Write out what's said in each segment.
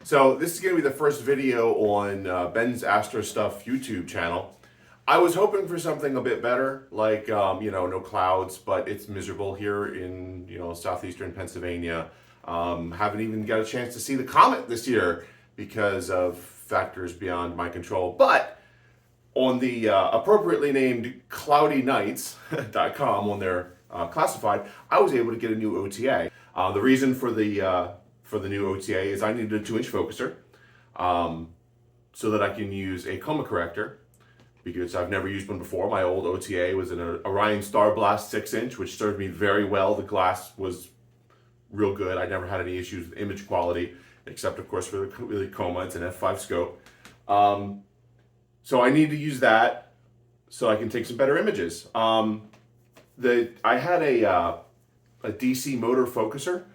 So this is going to be the first video on Ben's Astro Stuff YouTube channel. I was hoping for something a bit better, like no clouds, but it's miserable here in southeastern Pennsylvania. Haven't even got a chance to see the comet this year because of factors beyond my control. But on the appropriately named cloudynights.com on their classified, I was able to get a new OTA. The reason for the new OTA is I needed a 2-inch focuser so that I can use a coma corrector because I've never used one before. My old OTA was an Orion Starblast 6-inch, which served me very well. The glass was real good. I never had any issues with image quality, except of course for the coma. It's an f5 scope. So I need to use that so I can take some better images. I had a DC motor focuser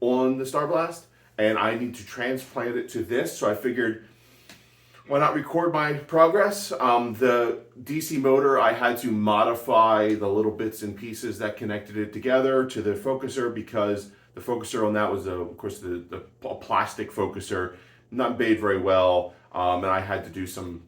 on the Starblast, and I need to transplant it to this. So I figured, why not record my progress? The DC motor, I had to modify the little bits and pieces that connected it together to the focuser because the focuser on that was, of course, a plastic focuser, not made very well, and I had to do some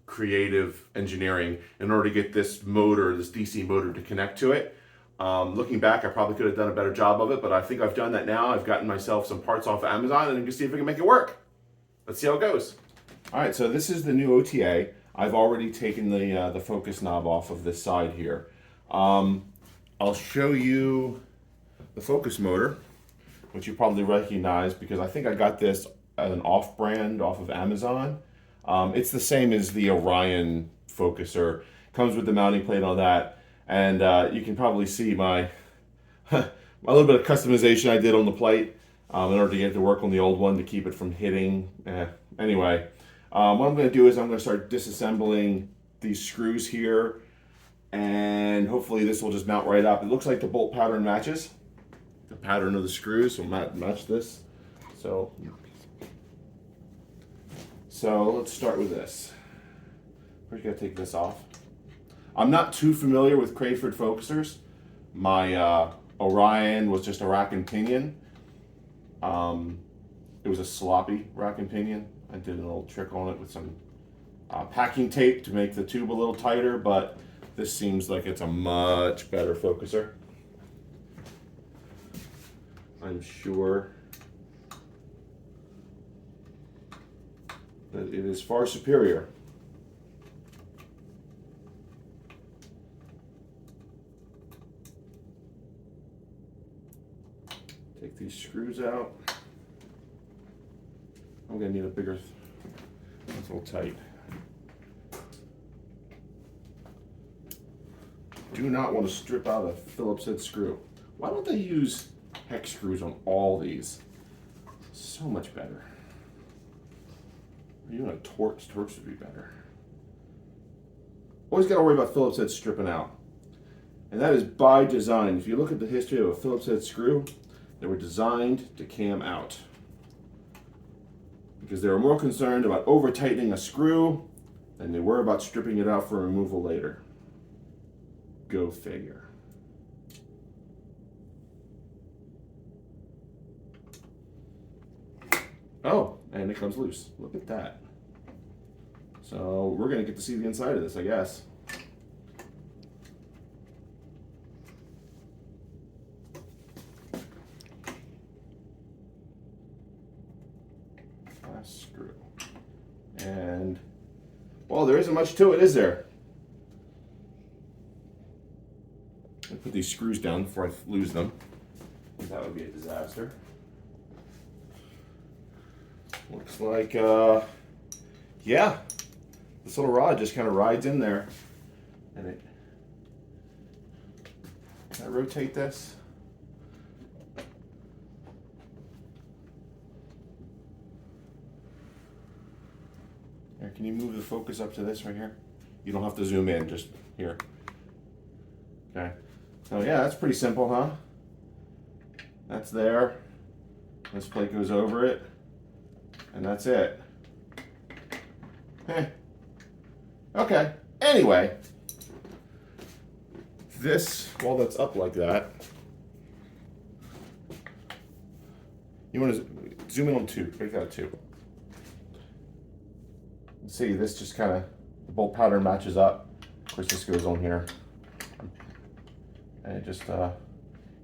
creative engineering in order to get this motor, this DC motor, to connect to it. Looking back, I probably could have done a better job of it, but I think I've done that now. I've gotten myself some parts off of Amazon, and you can see if I can make it work. Let's see how it goes. All right, so this is the new OTA. I've already taken the focus knob off of this side here. I'll show you the focus motor, which you probably recognize because I think I got this as an off-brand off of Amazon. It's the same as the Orion focuser. Comes with the mounting plate on that. And you can probably see my a little bit of customization I did on the plate in order to get it to work on the old one to keep it from hitting. Anyway, what I'm going to do is I'm going to start disassembling these screws here, and hopefully this will just mount right up. It looks like the bolt pattern matches the pattern of the screws, so match this. So let's start with this. First, you got to take this off. I'm not too familiar with Crayford focusers. My Orion was just a rack and pinion. It was a sloppy rack and pinion. I did a little trick on it with some packing tape to make the tube a little tighter, but this seems like it's a much better focuser. I'm sure that it is far superior. Take these screws out. I'm gonna need a bigger, that's a little tight. Do not want to strip out a Phillips head screw. Why don't they use hex screws on all these? So much better. Even a Torx would be better. Always gotta worry about Phillips head stripping out. And that is by design. If you look at the history of a Phillips head screw, they were designed to cam out because they were more concerned about over tightening a screw than they were about stripping it out for removal later. Go figure. Oh, and it comes loose. Look at that. So we're gonna get to see the inside of this, I guess. Screw. And, well, there isn't much to it, is there? I'll put these screws down before I lose them. That would be a disaster. Looks like, yeah, this little rod just kind of rides in there. And can I rotate this? Here, can you move the focus up to this right here? You don't have to zoom in, just here. Okay. So yeah, that's pretty simple, huh? That's there. This plate goes over it. And that's it. Okay. Anyway, this, while that's up like that, you want to zoom in on 2. Break that at 2. See, this just kind of, the bolt pattern matches up. Of course, this goes on here. And it just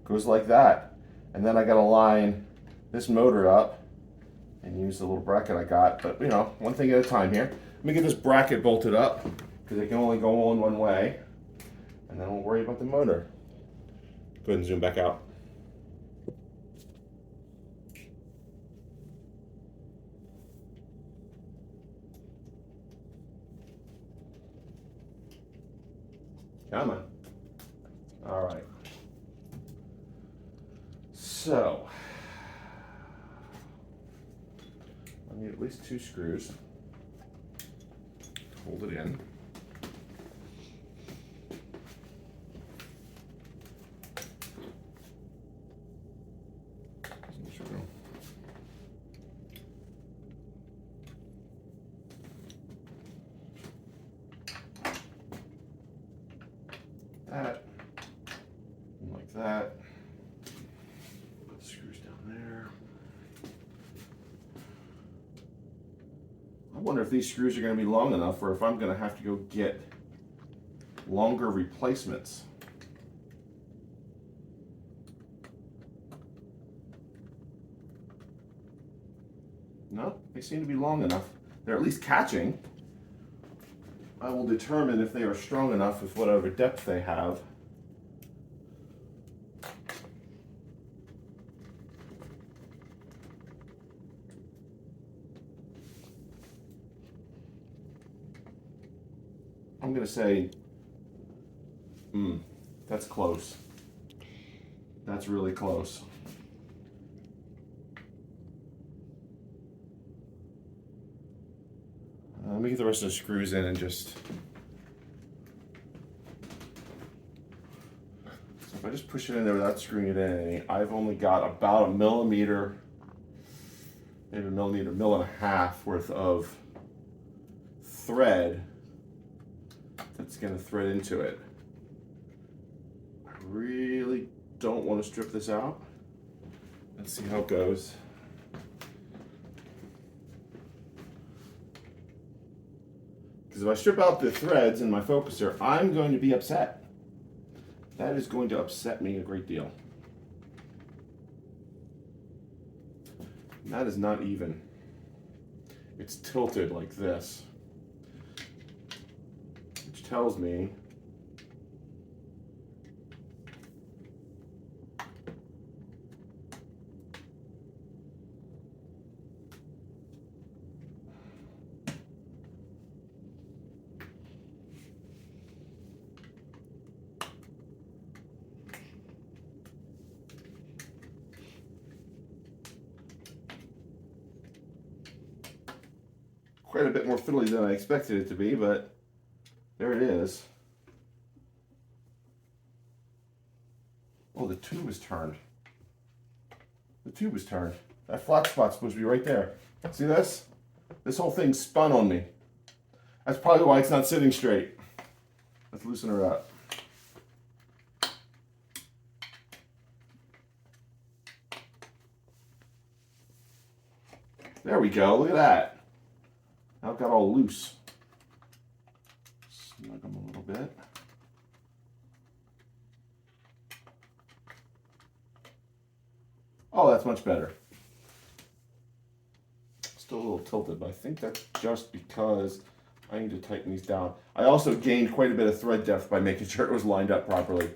goes like that. And then I got to line this motor up and use the little bracket I got. But, you know, one thing at a time here. Let me get this bracket bolted up because it can only go on one way. And then we'll worry about the motor. Go ahead and zoom back out. Come on. All right. So, I need at least 2 screws to hold it in. That, and like that. Put the screws down there. I wonder if these screws are going to be long enough or if I'm going to have to go get longer replacements. No, they seem to be long enough. They're at least catching. I will determine if they are strong enough with whatever depth they have. I'm going to say, that's close. That's really close. Let me get the rest of the screws in and just... So if I just push it in there without screwing it in, I've only got about a millimeter, maybe a millimeter, mill and a half worth of thread that's going to thread into it. I really don't want to strip this out. Let's see how it goes. Because if I strip out the threads in my focuser, I'm going to be upset. That is going to upset me a great deal. And that is not even. It's tilted like this, which tells me quite a bit more fiddly than I expected it to be, but there it is. Oh, the tube is turned. The tube is turned. That flat spot's supposed to be right there. See this? This whole thing spun on me. That's probably why it's not sitting straight. Let's loosen her up. There we go, look at that. Now it got all loose. Snug them a little bit. Oh, that's much better. Still a little tilted, but I think that's just because I need to tighten these down. I also gained quite a bit of thread depth by making sure it was lined up properly.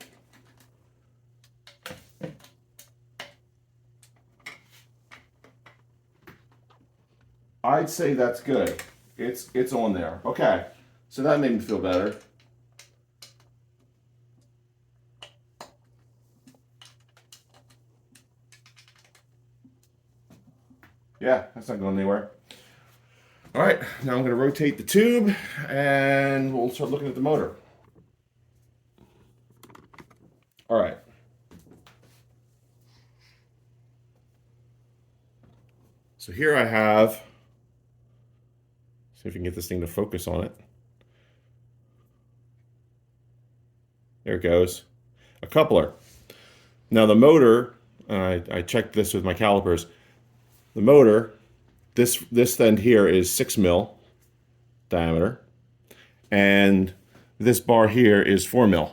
I'd say that's good. It's on there. Okay, so that made me feel better. Yeah, that's not going anywhere. All right, now I'm going to rotate the tube and we'll start looking at the motor. All right. So here I have, see if we can get this thing to focus on it. There it goes. A coupler. Now the motor, I checked this with my calipers, the motor, this end here is 6 mil diameter, and this bar here is 4 mil.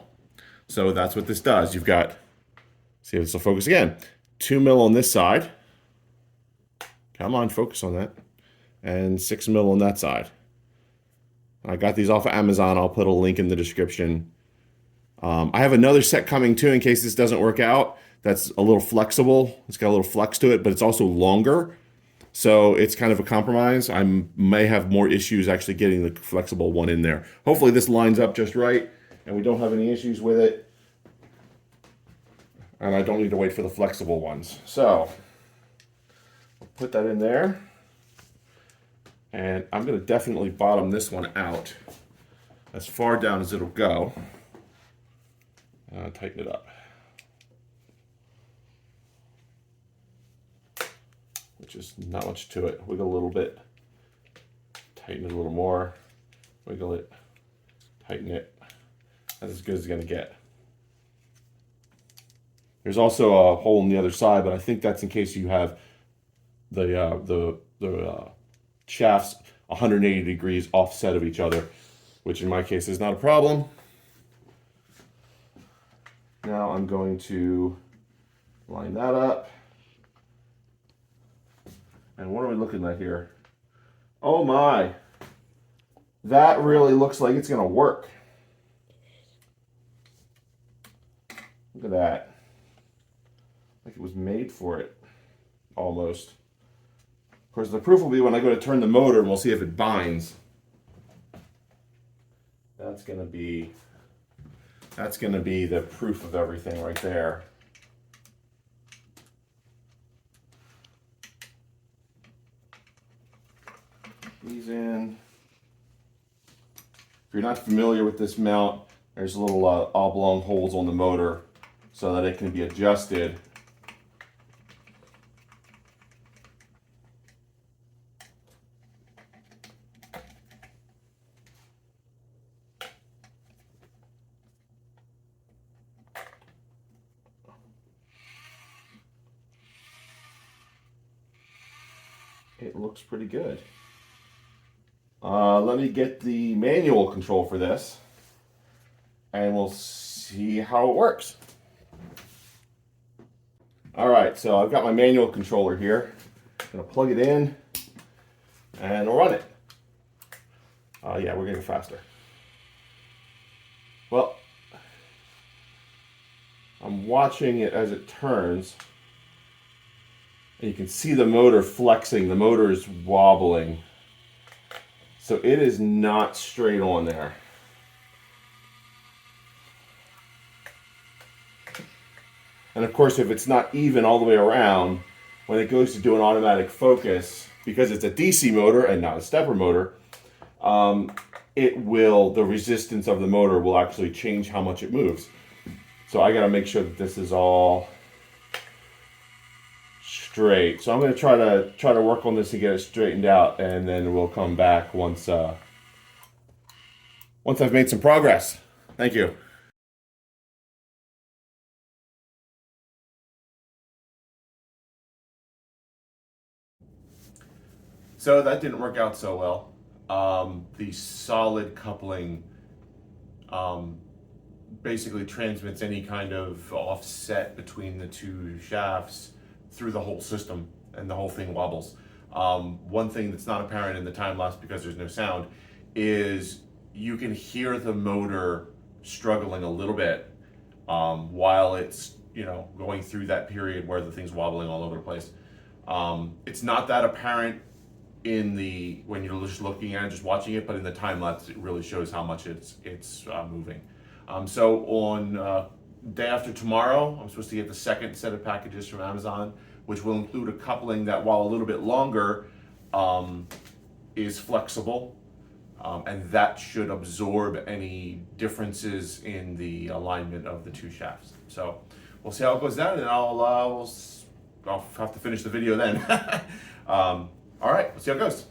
So that's what this does. You've got, see if this will focus again, 2 mil on this side. Come on, focus on that. And 6 mil on that side. I got these off of Amazon. I'll put a link in the description. I have another set coming too in case this doesn't work out. That's a little flexible. It's got a little flex to it, but it's also longer. So it's kind of a compromise. I may have more issues actually getting the flexible one in there. Hopefully this lines up just right and we don't have any issues with it. And I don't need to wait for the flexible ones. So I'll put that in there. And I'm going to definitely bottom this one out as far down as it'll go. Tighten it up. Which is not much to it. Wiggle a little bit. Tighten it a little more. Wiggle it. Tighten it. That's as good as it's going to get. There's also a hole on the other side, but I think that's in case you have the shafts 180 degrees offset of each other, which in my case is not a problem. Now I'm going to line that up. And what are we looking at here? Oh my, that really looks like it's gonna work. Look at that. Like it was made for it, almost. Of course, the proof will be when I go to turn the motor and we'll see if it binds. That's gonna be the proof of everything right there. These in. If you're not familiar with this mount, there's little oblong holes on the motor so that it can be adjusted. It looks pretty good. Let me get the manual control for this and we'll see how it works. All right, so I've got my manual controller here. I'm gonna plug it in and we'll run it. Yeah, we're gonna go faster. Well, I'm watching it as it turns. And you can see the motor flexing. The motor is wobbling. So it is not straight on there. And of course, if it's not even all the way around, when it goes to do an automatic focus, because it's a DC motor and not a stepper motor, the resistance of the motor will actually change how much it moves. So I gotta make sure that this is all straight. So I'm going to try to work on this to get it straightened out, and then we'll come back once I've made some progress. Thank you. So that didn't work out so well. The solid coupling basically transmits any kind of offset between the two shafts through the whole system, and the whole thing wobbles. One thing that's not apparent in the time lapse because there's no sound is you can hear the motor struggling a little bit while it's going through that period where the thing's wobbling all over the place. It's not that apparent when you're just looking at it, just watching it, but in the time lapse it really shows how much it's moving. So on day after tomorrow, I'm supposed to get the second set of packages from Amazon, which will include a coupling that, while a little bit longer, is flexible, and that should absorb any differences in the alignment of the two shafts. So we'll see how it goes down, and I'll have to finish the video then. All right, let's see how it goes.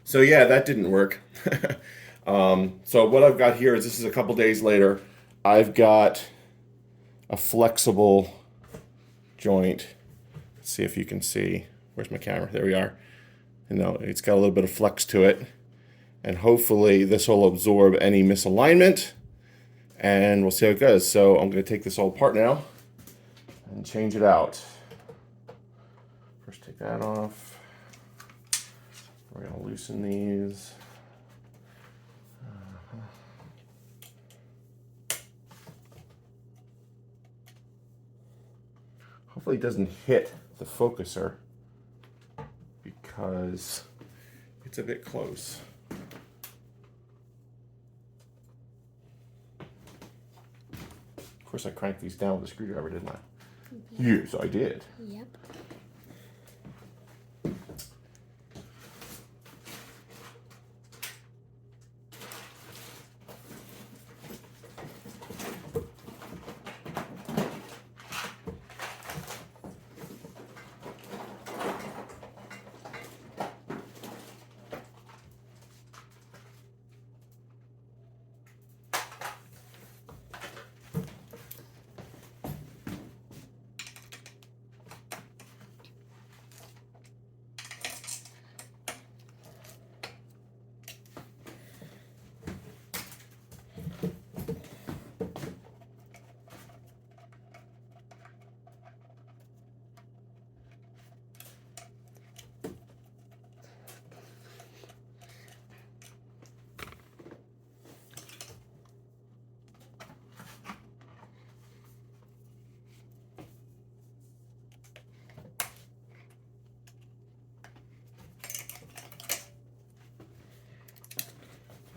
So yeah, that didn't work. So what I've got here is, this is a couple days later. I've got a flexible joint Let's see if you can see. Where's my camera? There we are. And now it's got a little bit of flex to it. And hopefully this will absorb any misalignment. And we'll see how it goes. So I'm going to take this all apart now and change it out. First take that off. We're going to loosen these. Hopefully it doesn't hit the focuser because it's a bit close. Of course I cranked these down with a screwdriver, didn't I? Yes, I did. Yep.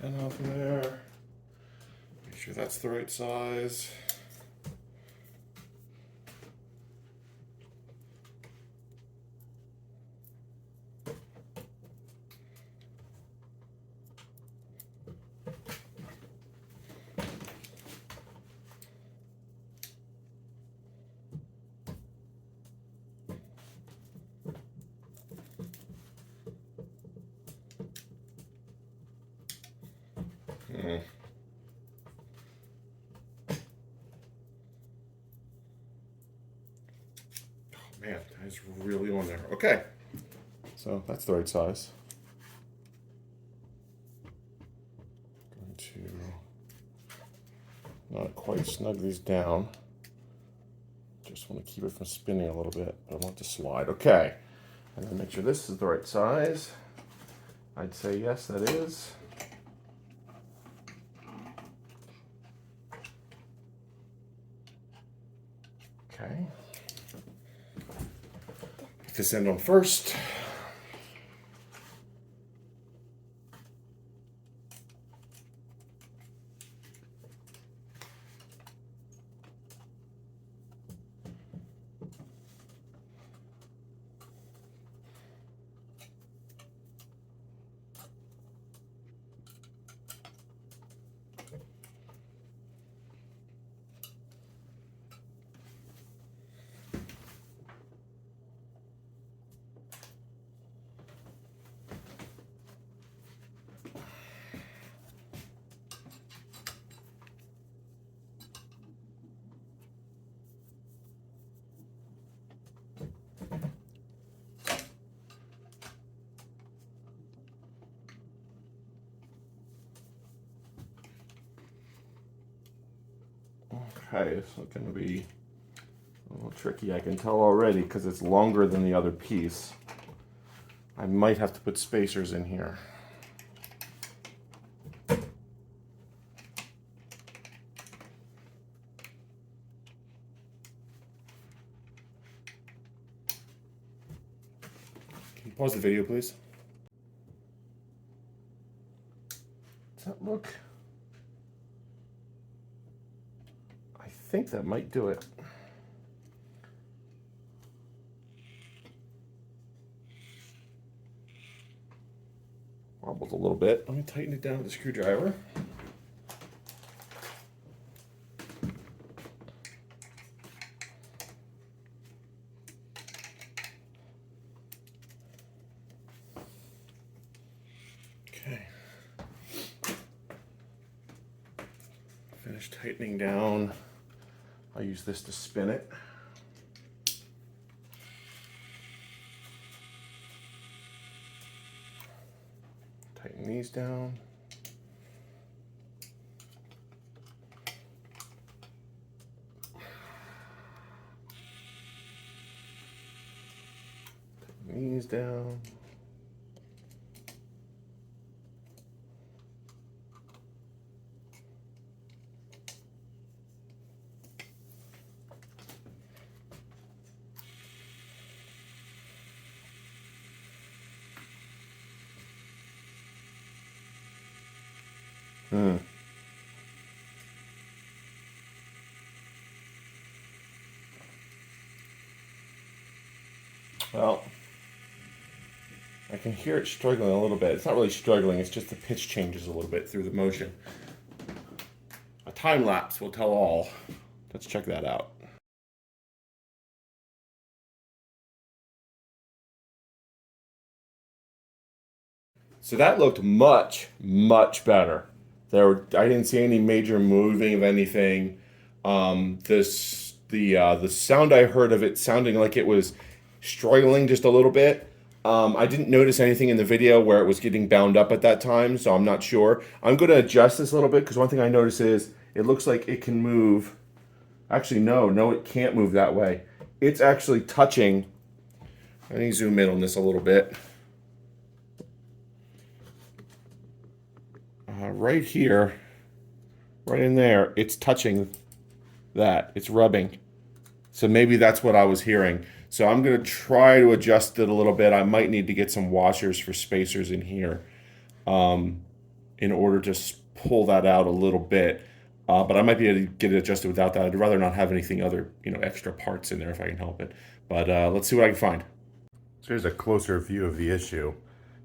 And off there. Make sure that's the right size. Oh man, that is really on there. Okay, so that's the right size. Going to not quite snug these down. Just want to keep it from spinning a little bit, but I want it to slide. Okay, and then make sure this is the right size. I'd say yes, that is. Okay. Get this end on first. Okay, it's going to be a little tricky, I can tell already, because it's longer than the other piece. I might have to put spacers in here. Can you pause the video, please? Does that look? I think that might do it. Wobbles a little bit. Let me tighten it down with the screwdriver. Okay. Finish tightening down. I'll use this to spin it. Tighten these down. Tighten these down. Well, I can hear it struggling a little bit. It's not really struggling, it's just the pitch changes a little bit through the motion. A time lapse will tell all. Let's check that out. So that looked much, much better. I didn't see any major moving of anything. The sound I heard of it sounding like it was struggling just a little bit. I didn't notice anything in the video where it was getting bound up at that time, so I'm not sure. I'm going to adjust this a little bit because one thing I notice is it looks like it can move. Actually, no, it can't move that way. It's actually touching. Let me zoom in on this a little bit. Right here, right in there, it's touching that. It's rubbing. So maybe that's what I was hearing. So I'm going to try to adjust it a little bit. I might need to get some washers for spacers in here in order to pull that out a little bit. But I might be able to get it adjusted without that. I'd rather not have anything other, extra parts in there if I can help it. But let's see what I can find. So here's a closer view of the issue.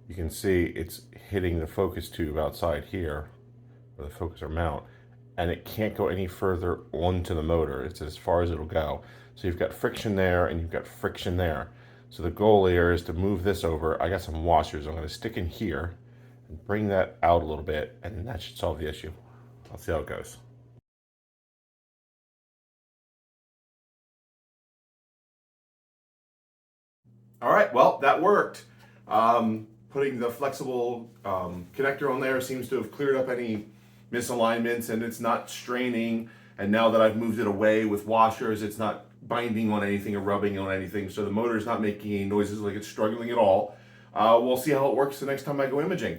You can see it's hitting the focus tube outside here, or the focuser mount, and it can't go any further onto the motor. It's as far as it'll go. So you've got friction there and you've got friction there. So the goal here is to move this over. I got some washers. I'm going to stick in here and bring that out a little bit, and that should solve the issue. I'll see how it goes. All right, well, that worked. Putting the flexible connector on there seems to have cleared up any misalignments, and it's not straining. And now that I've moved it away with washers, it's not binding on anything or rubbing on anything. So the motor is not making any noises like it's struggling at all. We'll see how it works the next time I go imaging.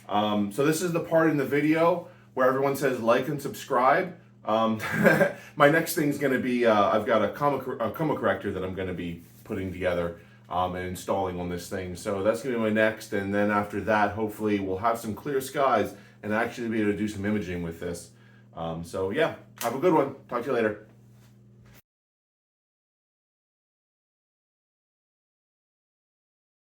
So this is the part in the video where everyone says like and subscribe. My next thing is going to be, I've got a coma corrector that I'm going to be putting together and installing on this thing. So that's going to be my next, and then after that, hopefully we'll have some clear skies and actually be able to do some imaging with this. So yeah, have a good one. Talk to you later.